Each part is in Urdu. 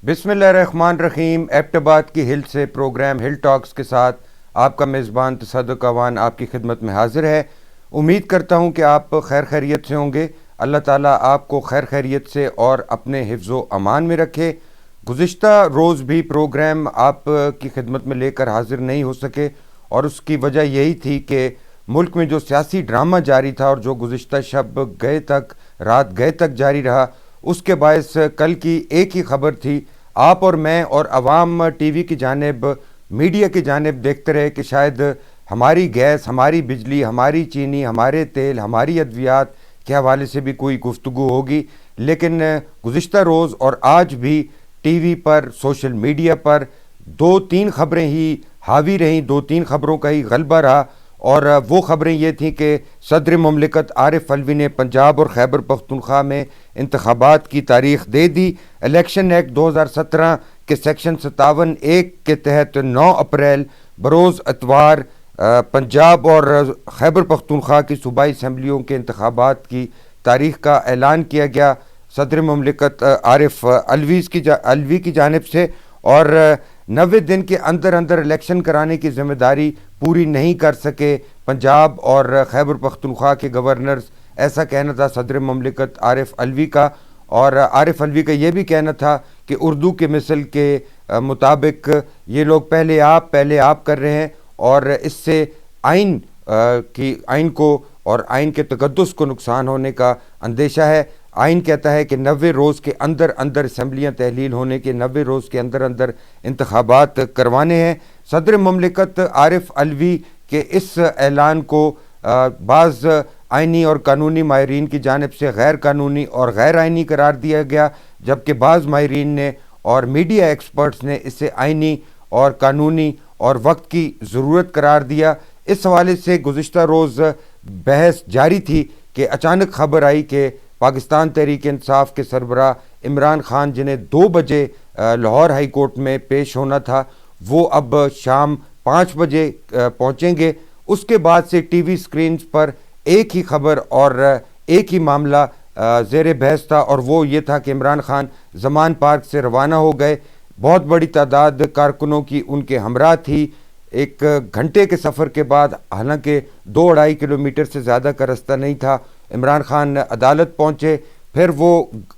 بسم اللہ الرحمن الرحیم۔ ایبٹ آباد کی ہل سے پروگرام ہل ٹاکس کے ساتھ آپ کا میزبان تصدق اوان آپ کی خدمت میں حاضر ہے۔ امید کرتا ہوں کہ آپ خیر خیریت سے ہوں گے۔ اللہ تعالیٰ آپ کو خیر خیریت سے اور اپنے حفظ و امان میں رکھے۔ گزشتہ روز بھی پروگرام آپ کی خدمت میں لے کر حاضر نہیں ہو سکے، اور اس کی وجہ یہی تھی کہ ملک میں جو سیاسی ڈرامہ جاری تھا اور جو گزشتہ شب رات گئے تک جاری رہا، اس کے باعث کل کی ایک ہی خبر تھی، آپ اور میں اور عوام ٹی وی کی جانب، میڈیا کی جانب دیکھتے رہے کہ شاید ہماری گیس، ہماری بجلی، ہماری چینی، ہمارے تیل، ہماری ادویات کے حوالے سے بھی کوئی گفتگو ہوگی، لیکن گزشتہ روز اور آج بھی ٹی وی پر، سوشل میڈیا پر دو تین خبریں ہی حاوی رہیں، دو تین خبروں کا ہی غلبہ رہا، اور وہ خبریں یہ تھیں کہ صدر مملکت عارف علوی نے پنجاب اور خیبر پختونخوا میں انتخابات کی تاریخ دے دی۔ الیکشن ایکٹ 2017 کے سیکشن 57(1) کے تحت 9 اپریل بروز اتوار پنجاب اور خیبر پختونخوا کی صوبائی اسمبلیوں کے انتخابات کی تاریخ کا اعلان کیا گیا صدر مملکت عارف علوی کی جانب سے، اور 90 دن کے اندر الیکشن کرانے کی ذمہ داری پوری نہیں کر سکے پنجاب اور خیبر پختونخوا کے گورنرز، ایسا کہنا تھا صدر مملکت عارف علوی کا۔ اور عارف علوی کا یہ بھی کہنا تھا کہ اردو کے مثل کے مطابق یہ لوگ پہلے آپ کر رہے ہیں، اور اس سے آئین کو اور آئین کے تقدس کو نقصان ہونے کا اندیشہ ہے۔ آئین کہتا ہے کہ 90 روز کے اندر اسمبلیاں تحلیل ہونے کے 90 روز کے اندر انتخابات کروانے ہیں۔ صدر مملکت عارف علوی کے اس اعلان کو بعض آئینی اور قانونی ماہرین کی جانب سے غیر قانونی اور غیر آئینی قرار دیا گیا، جبکہ بعض ماہرین نے اور میڈیا ایکسپرٹس نے اسے آئینی اور قانونی اور وقت کی ضرورت قرار دیا۔ اس حوالے سے گزشتہ روز بحث جاری تھی کہ اچانک خبر آئی کہ پاکستان تحریک انصاف کے سربراہ عمران خان، جنہیں 2 بجے لاہور ہائی کورٹ میں پیش ہونا تھا، وہ اب شام 5 بجے پہنچیں گے۔ اس کے بعد سے ٹی وی سکرینز پر ایک ہی خبر اور ایک ہی معاملہ زیر بحث تھا، اور وہ یہ تھا کہ عمران خان زمان پارک سے روانہ ہو گئے۔ بہت بڑی تعداد کارکنوں کی ان کے ہمراہ تھی۔ 1 گھنٹے کے سفر کے بعد، حالانکہ 2-2.5 کلومیٹر سے زیادہ کا رستہ نہیں تھا، عمران خان عدالت پہنچے۔ پھر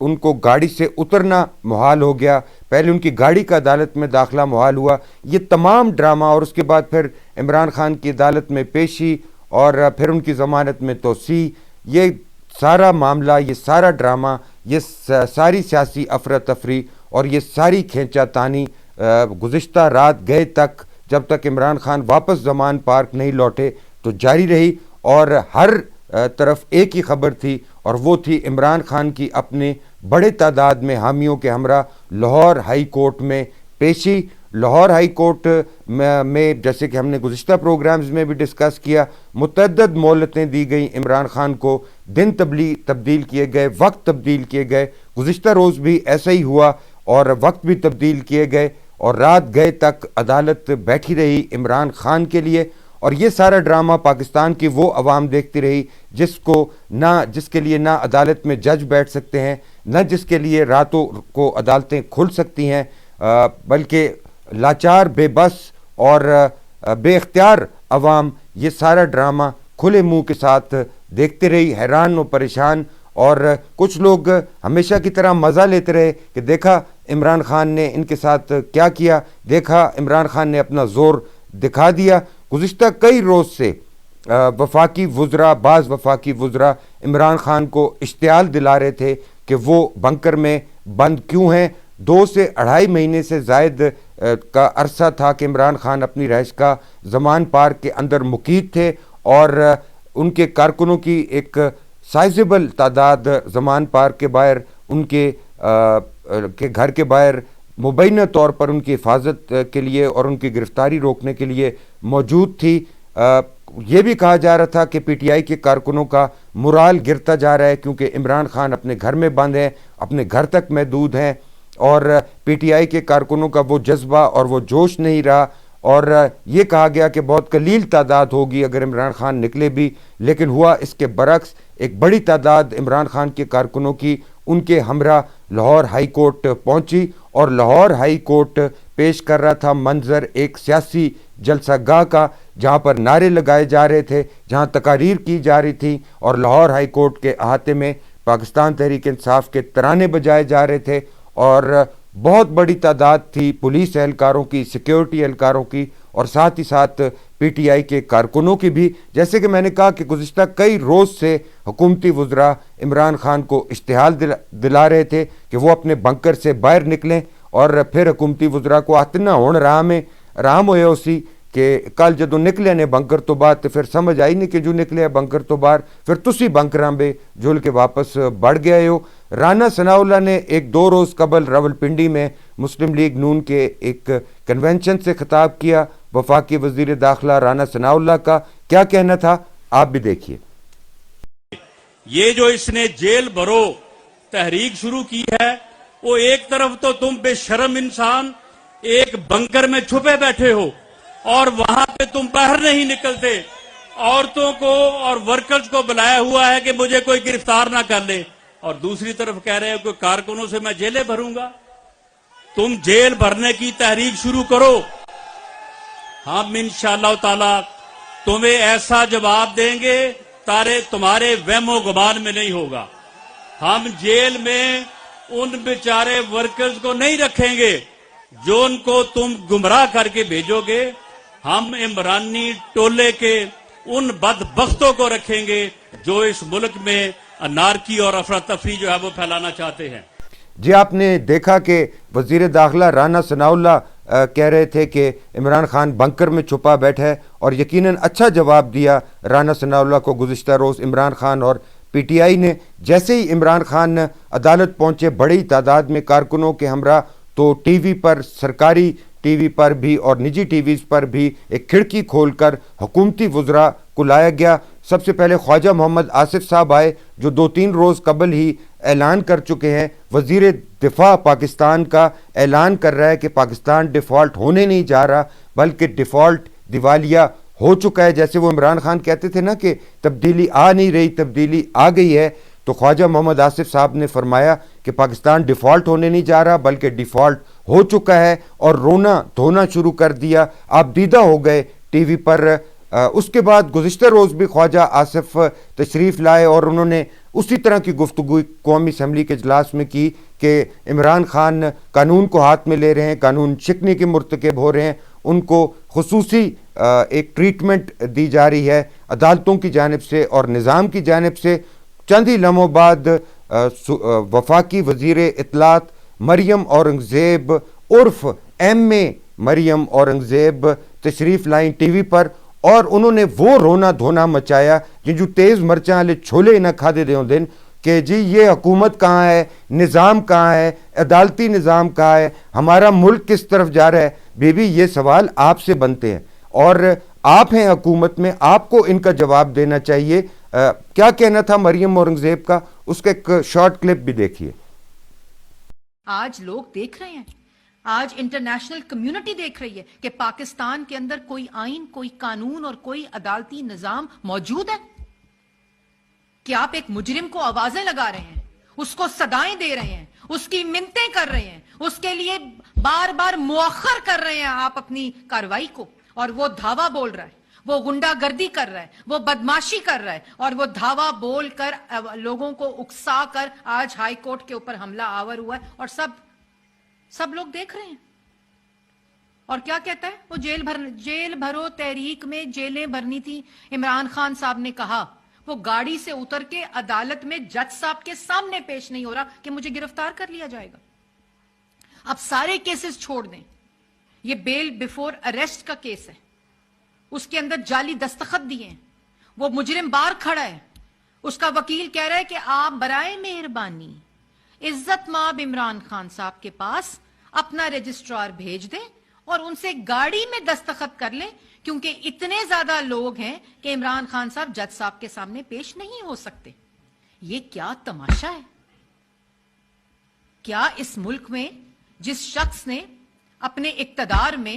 ان کو گاڑی سے اترنا محال ہو گیا، پہلے ان کی گاڑی کا عدالت میں داخلہ محال ہوا۔ یہ تمام ڈرامہ، اور اس کے بعد پھر عمران خان کی عدالت میں پیشی، اور پھر ان کی ضمانت میں توسیع، یہ سارا معاملہ، یہ سارا ڈرامہ، یہ ساری سیاسی افراتفری اور یہ ساری کھینچا تانی گزشتہ رات گئے تک، جب تک عمران خان واپس زمان پارک نہیں لوٹے، تو جاری رہی، اور ہر طرف ایک ہی خبر تھی، اور وہ تھی عمران خان کی اپنے بڑے تعداد میں حامیوں کے ہمراہ لاہور ہائی کورٹ میں پیشی۔ لاہور ہائی کورٹ میں جیسے کہ ہم نے گزشتہ پروگرامز میں بھی ڈسکس کیا، متعدد مہلتیں دی گئیں عمران خان کو، دن تبدیل کیے گئے، وقت تبدیل کیے گئے۔ گزشتہ روز بھی ایسا ہی ہوا، اور وقت بھی تبدیل کیے گئے، اور رات گئے تک عدالت بیٹھی رہی عمران خان کے لیے۔ اور یہ سارا ڈرامہ پاکستان کی وہ عوام دیکھتی رہی جس کے لیے نہ عدالت میں جج بیٹھ سکتے ہیں، نہ جس کے لیے راتوں کو عدالتیں کھل سکتی ہیں، بلکہ لاچار، بے بس اور بے اختیار عوام یہ سارا ڈرامہ کھلے منہ کے ساتھ دیکھتے رہی، حیران و پریشان۔ اور کچھ لوگ ہمیشہ کی طرح مزہ لیتے رہے کہ دیکھا عمران خان نے ان کے ساتھ کیا کیا، دیکھا عمران خان نے اپنا زور دکھا دیا۔ گزشتہ کئی روز سے بعض وفاقی وزراء عمران خان کو اشتعال دلا رہے تھے کہ وہ بنکر میں بند کیوں ہیں۔ 2 سے 2.5 مہینے سے زائد کا عرصہ تھا کہ عمران خان اپنی رہائش کا زمان پارک کے اندر مقید تھے، اور ان کے کارکنوں کی ایک سائزیبل تعداد زمان پارک کے باہر، ان کے گھر کے باہر مبینہ طور پر ان کی حفاظت کے لیے اور ان کی گرفتاری روکنے کے لیے موجود تھی۔ یہ بھی کہا جا رہا تھا کہ پی ٹی آئی کے کارکنوں کا مرال گرتا جا رہا ہے، کیونکہ عمران خان اپنے گھر میں بند ہیں، اپنے گھر تک محدود ہیں، اور پی ٹی آئی کے کارکنوں کا وہ جذبہ اور وہ جوش نہیں رہا، اور یہ کہا گیا کہ بہت قلیل تعداد ہوگی اگر عمران خان نکلے بھی، لیکن ہوا اس کے برعکس۔ ایک بڑی تعداد عمران خان کے کارکنوں کی ان کے ہمراہ لاہور ہائی کورٹ پہنچی، اور لاہور ہائی کورٹ پیش کر رہا تھا منظر ایک سیاسی جلسہ گاہ کا، جہاں پر نعرے لگائے جا رہے تھے، جہاں تقاریر کی جا رہی تھی، اور لاہور ہائی کورٹ کے احاطے میں پاکستان تحریک انصاف کے ترانے بجائے جا رہے تھے، اور بہت بڑی تعداد تھی پولیس اہلکاروں کی، سیکیورٹی اہلکاروں کی، اور ساتھ ہی ساتھ پی ٹی آئی کے کارکنوں کی بھی. جیسے کہ میں نے کہا کہ گزشتہ کئی روز سے حکومتی وزراء عمران خان کو اشتعال دلا رہے تھے کہ وہ اپنے بنکر سے باہر نکلیں، اور پھر حکومتی وزراء کو اتنا ہون رام ہوئے اسی کہ کل جدوں نکلے نے بنکر تو بعد تو پھر سمجھ آئی نہیں کہ جو نکلے بنکر تو باہر پھر تسی بنکراں بے جھول کے واپس بڑھ گئے ہو. رانا ثناء اللہ نے ایک 2 روز قبل راولپنڈی میں مسلم لیگ نون کے ایک کنونشن سے خطاب کیا. وفاقی وزیر داخلہ رانا ثناء اللہ کا کیا کہنا تھا آپ بھی دیکھیے. یہ جو اس نے جیل بھرو تحریک شروع کی ہے، وہ ایک طرف تو تم بے شرم انسان ایک بنکر میں چھپے بیٹھے ہو اور وہاں پہ تم باہر نہیں نکلتے، عورتوں کو اور ورکرز کو بلایا ہوا ہے کہ مجھے کوئی گرفتار نہ کر لے، اور دوسری طرف کہہ رہے ہو کہ کارکنوں سے میں جیلیں بھروں گا. تم جیل بھرنے کی تحریک شروع کرو، ہم انشاءاللہ تعالی تمہیں ایسا جواب دیں گے تمہارے وہم و گمان میں نہیں ہوگا. ہم جیل میں ان بیچارے ورکرز کو نہیں رکھیں گے جو ان کو تم گمراہ کر کے بھیجو گے. ہم عمرانی ٹولے کے ان بدبختوں کو رکھیں گے جو اس ملک میں انارکی اور افراتفری جو ہے وہ پھیلانا چاہتے ہیں. جی آپ نے دیکھا کہ وزیر داخلہ رانا ثناء اللہ کہہ رہے تھے کہ عمران خان بنکر میں چھپا بیٹھا ہے، اور یقیناً اچھا جواب دیا رانا ثناء اللہ کو گزشتہ روز عمران خان اور پی ٹی آئی نے. جیسے ہی عمران خان عدالت پہنچے بڑی تعداد میں کارکنوں کے ہمراہ، تو ٹی وی پر، سرکاری ٹی وی پر بھی اور نجی ٹی ویز پر بھی ایک کھڑکی کھول کر حکومتی وزراء کو لایا گیا. سب سے پہلے خواجہ محمد آصف صاحب آئے، جو 2-3 روز قبل ہی اعلان کر چکے ہیں. وزیر دفاع پاکستان کا اعلان کر رہا ہے کہ پاکستان ڈیفالٹ ہونے نہیں جا رہا بلکہ ڈیفالٹ دیوالیہ ہو چکا ہے. جیسے وہ عمران خان کہتے تھے نا کہ تبدیلی آ نہیں رہی، تبدیلی آ گئی ہے، تو خواجہ محمد آصف صاحب نے فرمایا کہ پاکستان ڈیفالٹ ہونے نہیں جا رہا بلکہ ڈیفالٹ ہو چکا ہے، اور رونا دھونا شروع کر دیا. آپ دیدہ ہو گئے ٹی وی پر. اس کے بعد گزشتہ روز بھی خواجہ آصف تشریف لائے، اور انہوں نے اسی طرح کی گفتگو قومی اسمبلی کے اجلاس میں کی کہ عمران خان قانون کو ہاتھ میں لے رہے ہیں، قانون شکنی کے مرتکب ہو رہے ہیں، ان کو خصوصی ایک ٹریٹمنٹ دی جا رہی ہے عدالتوں کی جانب سے اور نظام کی جانب سے. چند ہی لمحوں بعد وفاقی وزیر اطلاعات مریم اورنگزیب عرف ایم اے مریم اورنگزیب تشریف لائیں ٹی وی پر، اور انہوں نے وہ رونا دھونا مچایا جن جو تیز مرچاں والے چھولے نہ کھا دے دے دن کہ جی یہ حکومت کہاں ہے، نظام کہاں ہے، عدالتی نظام کہاں ہے، ہمارا ملک کس طرف جا رہا ہے. بیبی یہ سوال آپ سے بنتے ہیں اور آپ ہیں حکومت میں، آپ کو ان کا جواب دینا چاہیے. کیا کہنا تھا مریم اورنگزیب کا، اس کا ایک شارٹ کلپ بھی دیکھیے. آج لوگ دیکھ رہے ہیں، آج انٹرنیشنل کمیونٹی دیکھ رہی ہے کہ پاکستان کے اندر کوئی آئین، کوئی قانون اور کوئی عدالتی نظام موجود ہے. کہ آپ ایک مجرم کو آوازیں لگا رہے ہیں، اس کو صدائیں دے رہے ہیں، اس کی منتیں کر رہے ہیں، اس کے لیے بار بار مؤخر کر رہے ہیں آپ اپنی کارروائی کو، اور وہ دھاوا بول رہا ہے، وہ غنڈہ گردی کر رہا ہے، وہ بدماشی کر رہا ہے، اور وہ دھاوا بول کر لوگوں کو اکسا کر آج ہائی کورٹ کے اوپر حملہ آور ہوا ہے، اور سب لوگ دیکھ رہے ہیں. اور کیا کہتا ہے وہ جیل بھرو تحریک میں جیلیں بھرنی تھی. عمران خان صاحب نے کہا وہ گاڑی سے اتر کے عدالت میں جج صاحب کے سامنے پیش نہیں ہو رہا کہ مجھے گرفتار کر لیا جائے گا. اب سارے کیسز چھوڑ دیں، یہ بیل بیفور اریسٹ کا کیس ہے، اس کے اندر جعلی دستخط دیے ہیں، وہ مجرم باہر کھڑا ہے، اس کا وکیل کہہ رہا ہے کہ آپ برائے مہربانی عزت مآب عمران خان صاحب کے پاس اپنا رجسٹرار بھیج دیں اور ان سے گاڑی میں دستخط کر لیں، کیونکہ اتنے زیادہ لوگ ہیں کہ عمران خان صاحب جج صاحب کے سامنے پیش نہیں ہو سکتے. یہ کیا تماشا ہے؟ کیا اس ملک میں جس شخص نے اپنے اقتدار میں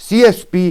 CSP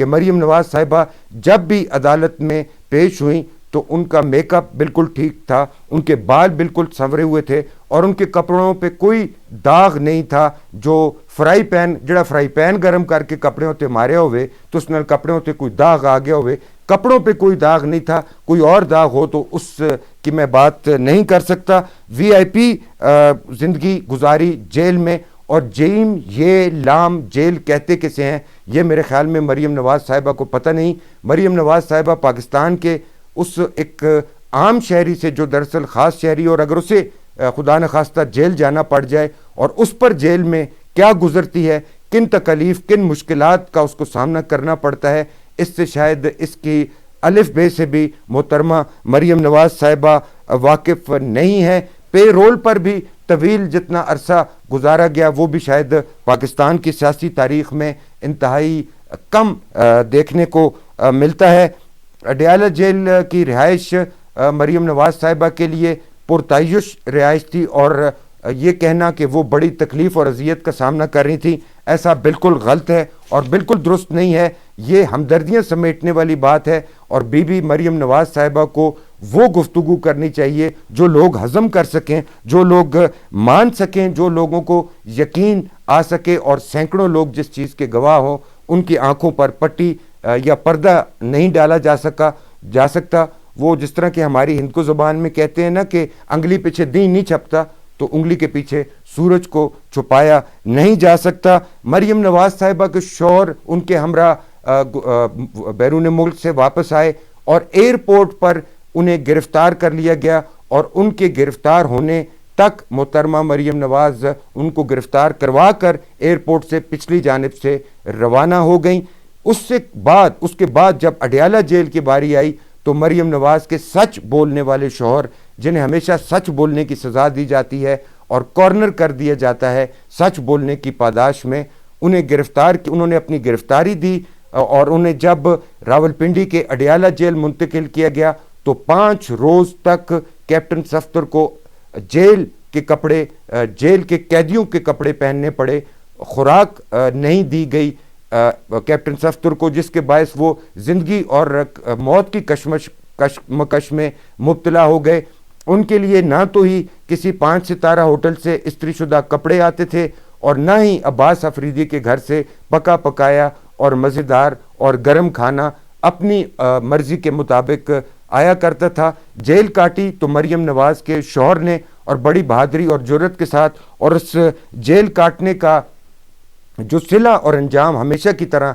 کہ مریم نواز صاحبہ جب بھی عدالت میں پیش ہوئیں تو ان کا میک اپ بالکل ٹھیک تھا, ان کے بال بالکل سنورے ہوئے تھے, اور ان کے کپڑوں پہ کوئی داغ نہیں تھا جو فرائی پین جڑا فرائی پین گرم کر کے کپڑے ہوتے مارے ہوئے تو اس نال کپڑے ہوتے کوئی داغ آ گیا ہوئے, کپڑوں پہ کوئی داغ نہیں تھا. کوئی اور داغ ہو تو اس کی میں بات نہیں کر سکتا. وی آئی پی زندگی گزاری جیل میں, اور جیم یہ لام جیل کہتے کسے ہیں یہ میرے خیال میں مریم نواز صاحبہ کو پتہ نہیں. مریم نواز صاحبہ پاکستان کے اس ایک عام شہری سے جو دراصل خاص شہری, اور اگر اسے خدا نخواستہ جیل جانا پڑ جائے اور اس پر جیل میں کیا گزرتی ہے, کن تکلیف کن مشکلات کا اس کو سامنا کرنا پڑتا ہے, اس سے شاید اس کی الف بے سے بھی محترمہ مریم نواز صاحبہ واقف نہیں ہے. پے رول پر بھی طویل جتنا عرصہ گزارا گیا وہ بھی شاید پاکستان کی سیاسی تاریخ میں انتہائی کم دیکھنے کو ملتا ہے. اڈیالہ جیل کی رہائش مریم نواز صاحبہ کے لیے پرتعیش رہائش تھی, اور یہ کہنا کہ وہ بڑی تکلیف اور اذیت کا سامنا کر رہی تھی ایسا بالکل غلط ہے اور بالکل درست نہیں ہے. یہ ہمدردیاں سمیٹنے والی بات ہے, اور بی بی مریم نواز صاحبہ کو وہ گفتگو کرنی چاہیے جو لوگ ہضم کر سکیں, جو لوگ مان سکیں, جو لوگوں کو یقین آ سکے, اور سینکڑوں لوگ جس چیز کے گواہ ہوں ان کی آنکھوں پر پٹی یا پردہ نہیں ڈالا جا سکتا. وہ جس طرح کہ ہماری ہندکو زبان میں کہتے ہیں نا کہ انگلی پیچھے دین نہیں چھپتا, تو انگلی کے پیچھے سورج کو چھپایا نہیں جا سکتا. مریم نواز صاحبہ کے شوہر ان کے ہمراہ بیرون ملک سے واپس آئے اور ایئرپورٹ پر انہیں گرفتار کر لیا گیا, اور ان کے گرفتار ہونے تک محترمہ مریم نواز ان کو گرفتار کروا کر ایئرپورٹ سے پچھلی جانب سے روانہ ہو گئیں. اس کے بعد جب اڈیالہ جیل کی باری آئی تو مریم نواز کے سچ بولنے والے شوہر, جنہیں ہمیشہ سچ بولنے کی سزا دی جاتی ہے اور کارنر کر دیا جاتا ہے سچ بولنے کی پاداش میں, انہوں نے اپنی گرفتاری دی, اور انہیں جب راولپنڈی کے اڈیالہ جیل منتقل کیا گیا تو 5 روز تک کیپٹن صفدر کو جیل کے قیدیوں کے کپڑے پہننے پڑے, خوراک نہیں دی گئی کیپٹن صفدر کو, جس کے باعث وہ زندگی اور موت کی کشمکش میں مبتلا ہو گئے. ان کے لیے نہ تو ہی کسی 5 ستارہ ہوٹل سے استری شدہ کپڑے آتے تھے, اور نہ ہی عباس افریدی کے گھر سے پکا پکایا اور مزیدار اور گرم کھانا اپنی مرضی کے مطابق آیا کرتا تھا. جیل کاٹی تو مریم نواز کے شوہر نے, اور بڑی بہادری اور جرأت کے ساتھ, اور اس جیل کاٹنے کا جو صلہ اور انجام ہمیشہ کی طرح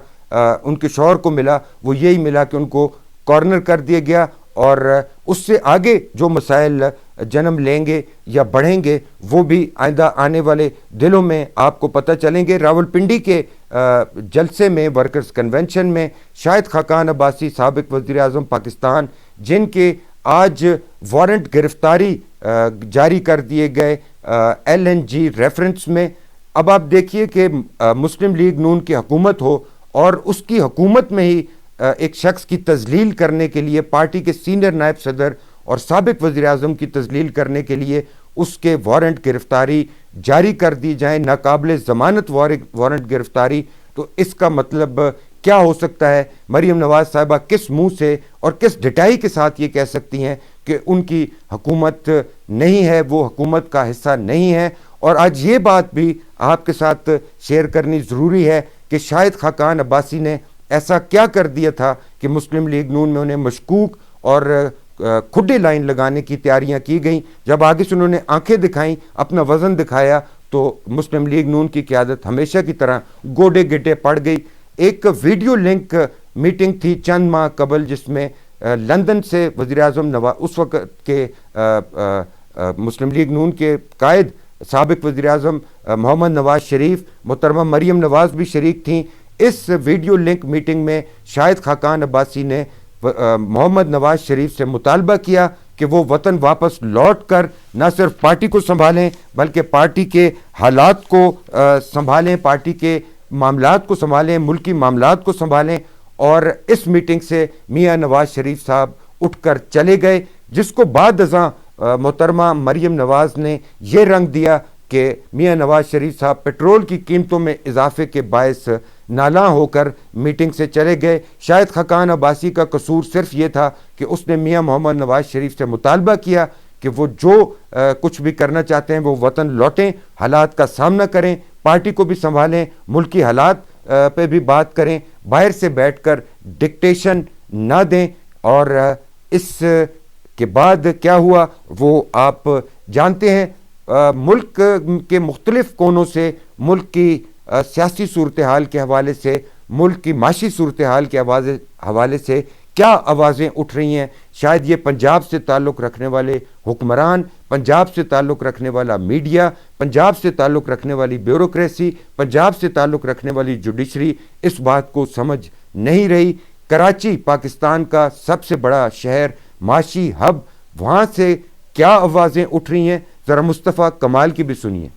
ان کے شوہر کو ملا وہ یہی ملا کہ ان کو کارنر کر دیا گیا, اور اس سے آگے جو مسائل جنم لیں گے یا بڑھیں گے وہ بھی آئندہ آنے والے دنوں میں آپ کو پتہ چلیں گے. راولپنڈی کے جلسے میں, ورکرز کنونشن میں, شاہد خاقان عباسی سابق وزیر اعظم پاکستان, جن کے آج وارنٹ گرفتاری جاری کر دیے گئے LNG ریفرنس میں. اب آپ دیکھیے کہ مسلم لیگ نون کی حکومت ہو اور اس کی حکومت میں ہی ایک شخص کی تذلیل کرنے کے لیے, پارٹی کے سینئر نائب صدر اور سابق وزیر اعظم کی تذلیل کرنے کے لیے اس کے وارنٹ گرفتاری جاری کر دی جائیں, ناقابل ضمانت وارنٹ گرفتاری. تو اس کا مطلب کیا ہو سکتا ہے؟ مریم نواز صاحبہ کس منہ سے اور کس ڈٹائی کے ساتھ یہ کہہ سکتی ہیں کہ ان کی حکومت نہیں ہے, وہ حکومت کا حصہ نہیں ہے؟ اور آج یہ بات بھی آپ کے ساتھ شیئر کرنی ضروری ہے کہ شاہد خاقان عباسی نے ایسا کیا کر دیا تھا کہ مسلم لیگ نون میں انہیں مشکوک اور کھڈے لائن لگانے کی تیاریاں کی گئیں. جب آگے سے انہوں نے آنکھیں دکھائیں, اپنا وزن دکھایا, تو مسلم لیگ نون کی قیادت ہمیشہ کی طرح گوڈے گڈے پڑ گئی. ایک ویڈیو لنک میٹنگ تھی چند ماہ قبل جس میں لندن سے وزیر اعظم اس وقت کے مسلم لیگ نون کے قائد سابق وزیر اعظم محمد نواز شریف, محترمہ مریم نواز بھی شریک تھیں. اس ویڈیو لنک میٹنگ میں شاہد خاقان عباسی نے محمد نواز شریف سے مطالبہ کیا کہ وہ وطن واپس لوٹ کر نہ صرف پارٹی کو سنبھالیں بلکہ پارٹی کے حالات کو سنبھالیں, پارٹی کے معاملات کو سنبھالیں, ملکی معاملات کو سنبھالیں. اور اس میٹنگ سے میاں نواز شریف صاحب اٹھ کر چلے گئے, جس کو بعد ازاں محترمہ مریم نواز نے یہ رنگ دیا کہ میاں نواز شریف صاحب پیٹرول کی قیمتوں میں اضافے کے باعث نالاں ہو کر میٹنگ سے چلے گئے. شاید خاقان عباسی کا قصور صرف یہ تھا کہ اس نے میاں محمد نواز شریف سے مطالبہ کیا کہ وہ جو کچھ بھی کرنا چاہتے ہیں وہ وطن لوٹیں, حالات کا سامنا کریں, پارٹی کو بھی سنبھالیں, ملکی حالات پہ بھی بات کریں, باہر سے بیٹھ کر ڈکٹیشن نہ دیں. اور اس کے بعد کیا ہوا وہ آپ جانتے ہیں. ملک کے مختلف کونوں سے, ملک کی سیاسی صورتحال کے حوالے سے, ملک کی معاشی صورتحال کے حوالے سے کیا آوازیں اٹھ رہی ہیں. شاید یہ پنجاب سے تعلق رکھنے والے حکمران, پنجاب سے تعلق رکھنے والا میڈیا, پنجاب سے تعلق رکھنے والی بیوروکریسی, پنجاب سے تعلق رکھنے والی جوڈیشری اس بات کو سمجھ نہیں رہی. کراچی پاکستان کا سب سے بڑا شہر, معاشی ہب, وہاں سے کیا آوازیں اٹھ رہی ہیں, ذرا مصطفیٰ کمال کی بھی سنیے.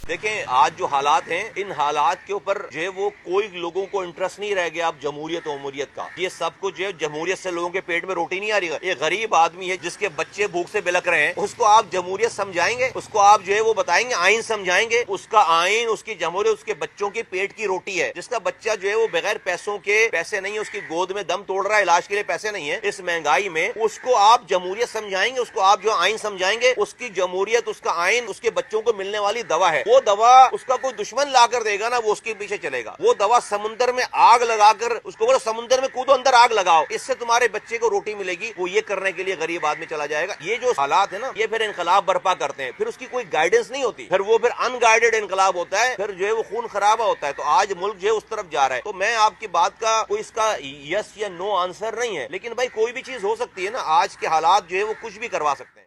دیکھیں آج جو حالات ہیں, ان حالات کے اوپر جو ہے وہ کوئی لوگوں کو انٹرسٹ نہیں رہ گیا اب جمہوریت و عموریت کا. یہ سب کچھ جو ہے جمہوریت سے لوگوں کے پیٹ میں روٹی نہیں آ رہی ہے. ایک غریب آدمی ہے جس کے بچے بھوک سے بلک رہے ہیں, اس کو آپ جمہوریت سمجھائیں گے, اس کو آپ جو ہے وہ بتائیں گے آئین سمجھائیں گے. اس کا آئین, اس کی جمہوریت اس کے بچوں کے پیٹ کی روٹی ہے. جس کا بچہ جو ہے وہ بغیر پیسوں کے, پیسے نہیں ہے, اس کی گود میں دم توڑ رہا ہے, علاج کے لیے پیسے نہیں ہے اس مہنگائی میں, اس کو آپ جمہوریت سمجھائیں گے, اس کو آپ جو آئین سمجھائیں گے. اس کی جمہوریت, اس کا آئین اس کے بچوں کو ملنے والی دوا ہے. وہ دوا اس کا کوئی دشمن لا کر دے گا نا, وہ اس کے پیچھے چلے گا. وہ دوا سمندر میں آگ لگا کر اس کو بولو سمندر میں کودو, اندر آگ لگاؤ, اس سے تمہارے بچے کو روٹی ملے گی. وہ یہ کرنے کے لیے غریب آدمی چلا جائے گا. یہ جو حالات ہے نا, یہ پھر انقلاب برپا کرتے ہیں. پھر اس کی کوئی گائیڈنس نہیں ہوتی, پھر وہ ان گائیڈڈ انقلاب ہوتا ہے, پھر جو ہے وہ خون خرابہ ہوتا ہے. تو آج ملک جو ہے اس طرف جا رہا ہے. تو میں آپ کی بات کا کوئی اس کا یس یا نو آنسر نہیں ہے, لیکن بھائی کوئی بھی چیز ہو سکتی ہے نا. آج کے حالات جو ہے وہ کچھ بھی کروا سکتے ہیں.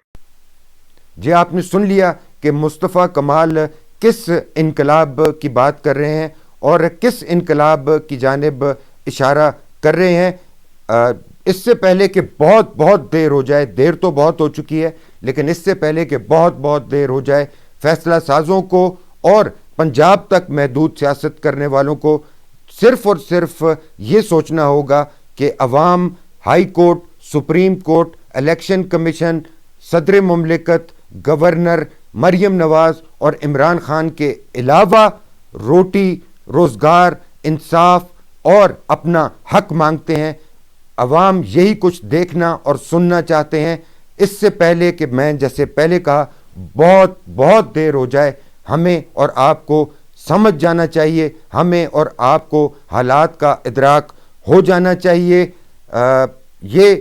جی آپ نے سن لیا کہ مصطفیٰ کمال کس انقلاب کی بات کر رہے ہیں اور کس انقلاب کی جانب اشارہ کر رہے ہیں. اس سے پہلے کہ بہت دیر ہو جائے, دیر تو بہت ہو چکی ہے, لیکن اس سے پہلے کہ بہت دیر ہو جائے, فیصلہ سازوں کو اور پنجاب تک محدود سیاست کرنے والوں کو صرف اور صرف یہ سوچنا ہوگا کہ عوام, high court, supreme court, election commission, صدر مملکت, گورنر, مریم نواز اور عمران خان کے علاوہ روٹی, روزگار, انصاف اور اپنا حق مانگتے ہیں. عوام یہی کچھ دیکھنا اور سننا چاہتے ہیں. اس سے پہلے کہ میں جیسے پہلے کہا بہت دیر ہو جائے, ہمیں اور آپ کو سمجھ جانا چاہیے, ہمیں اور آپ کو حالات کا ادراک ہو جانا چاہیے. یہ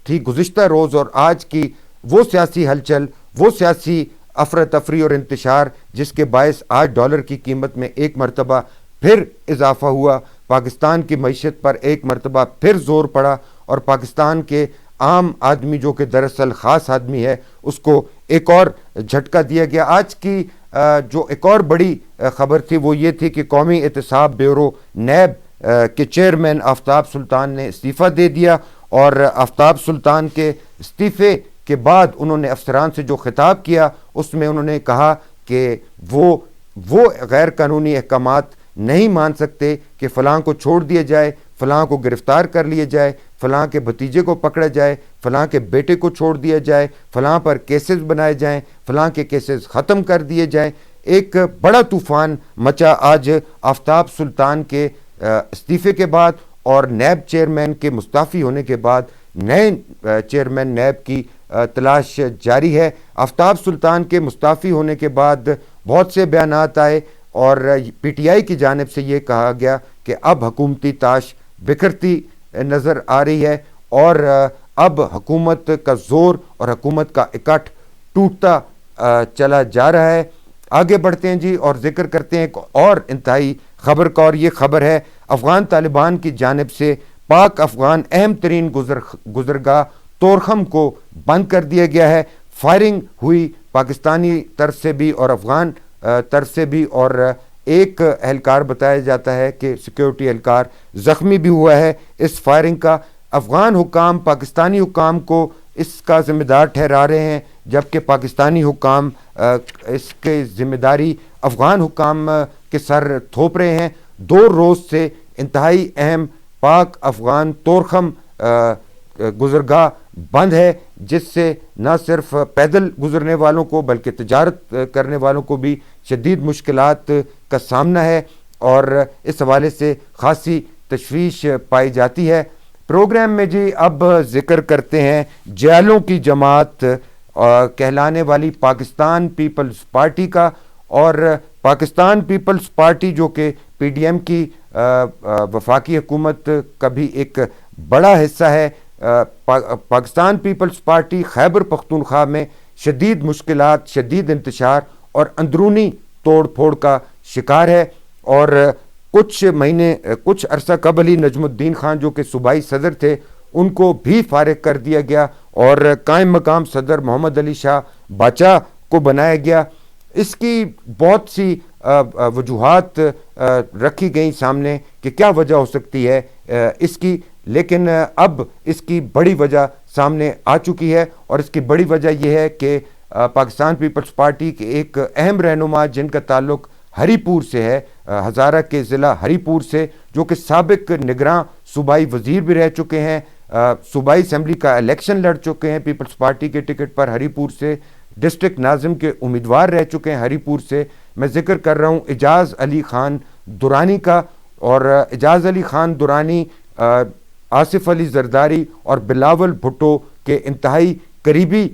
تھی گزشتہ روز اور آج کی وہ سیاسی ہلچل, وہ سیاسی افراتفری اور انتشار جس کے باعث آج ڈالر کی قیمت میں ایک مرتبہ پھر اضافہ ہوا, پاکستان کی معیشت پر ایک مرتبہ پھر زور پڑا, اور پاکستان کے عام آدمی جو کہ دراصل خاص آدمی ہے اس کو ایک اور جھٹکا دیا گیا. آج کی جو ایک اور بڑی خبر تھی وہ یہ تھی کہ قومی احتساب بیورو نیب کے چیئرمین آفتاب سلطان نے استعفیٰ دے دیا, اور آفتاب سلطان کے استعفے کے بعد انہوں نے افسران سے جو خطاب کیا اس میں انہوں نے کہا کہ وہ غیر قانونی احکامات نہیں مان سکتے کہ فلاں کو چھوڑ دیا جائے, فلاں کو گرفتار کر لیا جائے, فلاں کے بھتیجے کو پکڑا جائے, فلاں کے بیٹے کو چھوڑ دیا جائے, فلاں پر کیسز بنائے جائیں, فلاں کے کیسز ختم کر دیے جائیں. ایک بڑا طوفان مچا آج آفتاب سلطان کے استعفے کے بعد, اور نیب چیئرمین کے مستعفی ہونے کے بعد نئے چیئرمین نیب کی تلاش جاری ہے. آفتاب سلطان کے مستعفی ہونے کے بعد بہت سے بیانات آئے اور پی ٹی آئی کی جانب سے یہ کہا گیا کہ اب حکومتی تاش بکھرتی نظر آ رہی ہے, اور اب حکومت کا زور اور حکومت کا اکٹھ ٹوٹتا چلا جا رہا ہے. آگے بڑھتے ہیں جی اور ذکر کرتے ہیں ایک اور انتہائی خبر کا, اور یہ خبر ہے افغان طالبان کی جانب سے پاک افغان اہم ترین گزرگاہ طورخم کو بند کر دیا گیا ہے. فائرنگ ہوئی پاکستانی طرف سے بھی اور افغان طرف سے بھی, اور ایک اہلکار بتایا جاتا ہے کہ سیکیورٹی اہلکار زخمی بھی ہوا ہے اس فائرنگ کا. افغان حکام پاکستانی حکام کو اس کا ذمہ دار ٹھہرا رہے ہیں, جبکہ پاکستانی حکام اس کی ذمہ داری افغان حکام کے سر تھوپ رہے ہیں. 2 روز سے انتہائی اہم پاک افغان طورخم گزرگاہ بند ہے, جس سے نہ صرف پیدل گزرنے والوں کو بلکہ تجارت کرنے والوں کو بھی شدید مشکلات کا سامنا ہے. اور اس حوالے سے خاصی تشویش پائی جاتی ہے۔ پروگرام میں جی اب ذکر کرتے ہیں جیلوں کی جماعت کہلانے والی پاکستان پیپلز پارٹی کا، اور پاکستان پیپلز پارٹی جو کہ پی ڈی ایم کی وفاقی حکومت کا بھی ایک بڑا حصہ ہے۔ پاکستان پیپلز پارٹی خیبر پختونخوا میں شدید مشکلات، شدید انتشار اور اندرونی توڑ پھوڑ کا شکار ہے، اور کچھ عرصہ قبل ہی نجم الدین خان جو کہ صوبائی صدر تھے ان کو بھی فارغ کر دیا گیا اور قائم مقام صدر محمد علی شاہ باچا کو بنایا گیا۔ اس کی بہت سی وجوہات رکھی گئیں سامنے کہ کیا وجہ ہو سکتی ہے اس کی، لیکن اب اس کی بڑی وجہ سامنے آ چکی ہے، اور اس کی بڑی وجہ یہ ہے کہ پاکستان پیپلز پارٹی کے ایک اہم رہنما جن کا تعلق ہری پور سے ہے، ہزارہ کے ضلع ہری پور سے، جو کہ سابق نگراں صوبائی وزیر بھی رہ چکے ہیں، صوبائی اسمبلی کا الیکشن لڑ چکے ہیں پیپلز پارٹی کے ٹکٹ پر ہری پور سے، ڈسٹرکٹ ناظم کے امیدوار رہ چکے ہیں ہری پور سے۔ میں ذکر کر رہا ہوں اعجاز علی خان درانی کا، اور اعجاز علی خان درانی آصف علی زرداری اور بلاول بھٹو کے انتہائی قریبی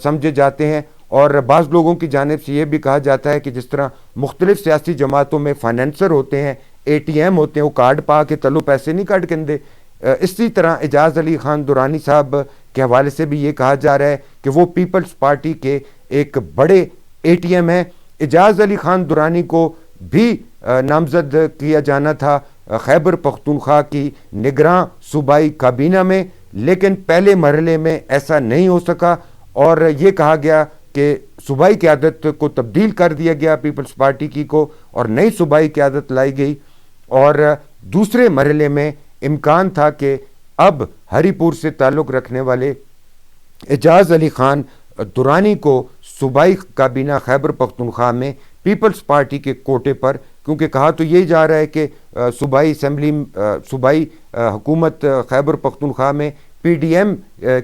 سمجھے جاتے ہیں، اور بعض لوگوں کی جانب سے یہ بھی کہا جاتا ہے کہ جس طرح مختلف سیاسی جماعتوں میں فائنینسر ہوتے ہیں، اے ٹی ایم ہوتے ہیں، وہ کارڈ پا کے تلو پیسے نہیں کاٹ کے دے، اسی طرح اعجاز علی خان درانی صاحب کے حوالے سے بھی یہ کہا جا رہا ہے کہ وہ پیپلز پارٹی کے ایک بڑے اے ٹی ایم ہیں۔ اعجاز علی خان درانی کو بھی نامزد کیا جانا تھا خیبر پختونخوا کی نگراں صوبائی کابینہ میں، لیکن پہلے مرحلے میں ایسا نہیں ہو سکا، اور یہ کہا گیا کہ صوبائی قیادت کو تبدیل کر دیا گیا پیپلز پارٹی کی کو، اور نئی صوبائی قیادت لائی گئی، اور دوسرے مرحلے میں امکان تھا کہ اب ہری پور سے تعلق رکھنے والے اعجاز علی خان درانی کو صوبائی کابینہ خیبر پختونخوا میں پیپلز پارٹی کے کوٹے پر، کیونکہ کہا تو یہی جا رہا ہے کہ صوبائی اسمبلی صوبائی حکومت خیبر پختونخوا میں پی ڈی ایم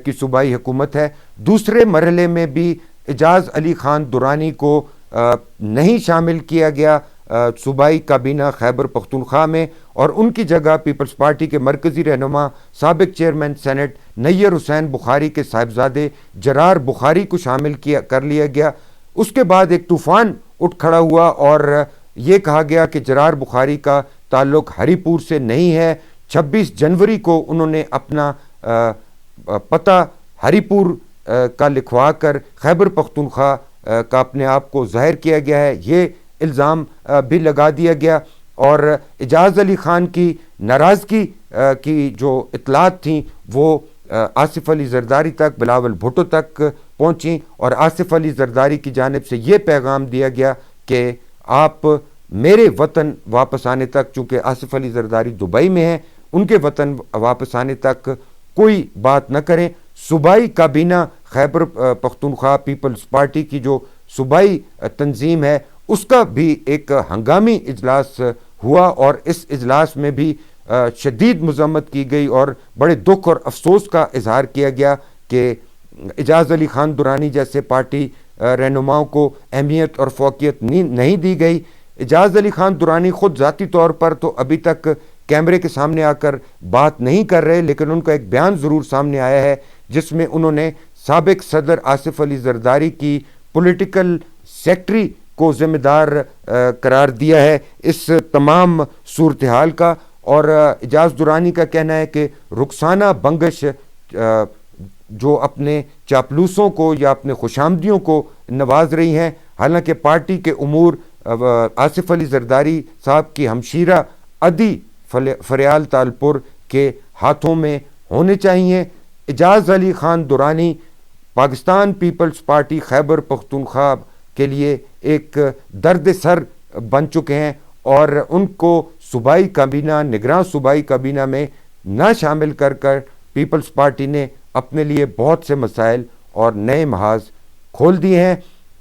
کی صوبائی حکومت ہے، دوسرے مرحلے میں بھی اعجاز علی خان درانی کو نہیں شامل کیا گیا صوبائی کابینہ خیبر پختونخوا میں، اور ان کی جگہ پیپلز پارٹی کے مرکزی رہنما سابق چیئرمین سینٹ نیر حسین بخاری کے صاحبزادے جرار بخاری کو شامل کر لیا گیا۔ اس کے بعد ایک طوفان اٹھ کھڑا ہوا اور یہ کہا گیا کہ جرار بخاری کا تعلق ہری پور سے نہیں ہے۔ 26 جنوری کو انہوں نے اپنا پتہ ہری پور کا لکھوا کر خیبر پختونخوا کا اپنے آپ کو ظاہر کیا گیا ہے، یہ الزام بھی لگا دیا گیا، اور اعجاز علی خان کی ناراضگی کی جو اطلاعات تھیں وہ آصف علی زرداری تک، بلاول بھٹو تک پہنچیں، اور آصف علی زرداری کی جانب سے یہ پیغام دیا گیا کہ آپ میرے وطن واپس آنے تک، چونکہ آصف علی زرداری دبئی میں ہیں، ان کے وطن واپس آنے تک کوئی بات نہ کریں۔ صوبائی کابینہ خیبر پختونخوا پیپلز پارٹی کی جو صوبائی تنظیم ہے اس کا بھی ایک ہنگامی اجلاس ہوا، اور اس اجلاس میں بھی شدید مذمت کی گئی اور بڑے دکھ اور افسوس کا اظہار کیا گیا کہ اعجاز علی خان درانی جیسے پارٹی رہنماؤں کو اہمیت اور فوقیت نہیں دی گئی۔ اعجاز علی خان درانی خود ذاتی طور پر تو ابھی تک کیمرے کے سامنے آ کر بات نہیں کر رہے، لیکن ان کا ایک بیان ضرور سامنے آیا ہے جس میں انہوں نے سابق صدر آصف علی زرداری کی پولیٹیکل سیکٹری کو ذمہ دار قرار دیا ہے اس تمام صورتحال کا، اور اعجاز درانی کا کہنا ہے کہ رخسانہ بنگش جو اپنے چاپلوسوں کو یا اپنے خوشامدیوں کو نواز رہی ہیں، حالانکہ پارٹی کے امور آصف علی زرداری صاحب کی ہمشیرہ عدی فریال تالپور کے ہاتھوں میں ہونے چاہیے۔ اعجاز علی خان درانی پاکستان پیپلز پارٹی خیبر پختونخوا کے لیے ایک درد سر بن چکے ہیں، اور ان کو صوبائی کابینہ، نگراں صوبائی کابینہ میں نہ شامل کر پیپلز پارٹی نے اپنے لیے بہت سے مسائل اور نئے محاذ کھول دیے ہیں۔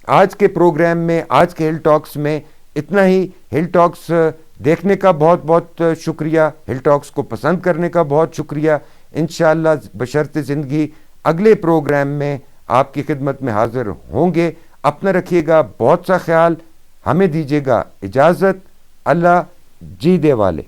آج کے پروگرام میں، آج کے ہل ٹاکس میں اتنا ہی۔ ہل ٹاکس دیکھنے کا بہت بہت شکریہ، ہل ٹاکس کو پسند کرنے کا بہت شکریہ۔ انشاءاللہ بشرط زندگی اگلے پروگرام میں آپ کی خدمت میں حاضر ہوں گے۔ اپنا رکھیے گا بہت سا خیال، ہمیں دیجیے گا اجازت۔ اللہ جی دے والے.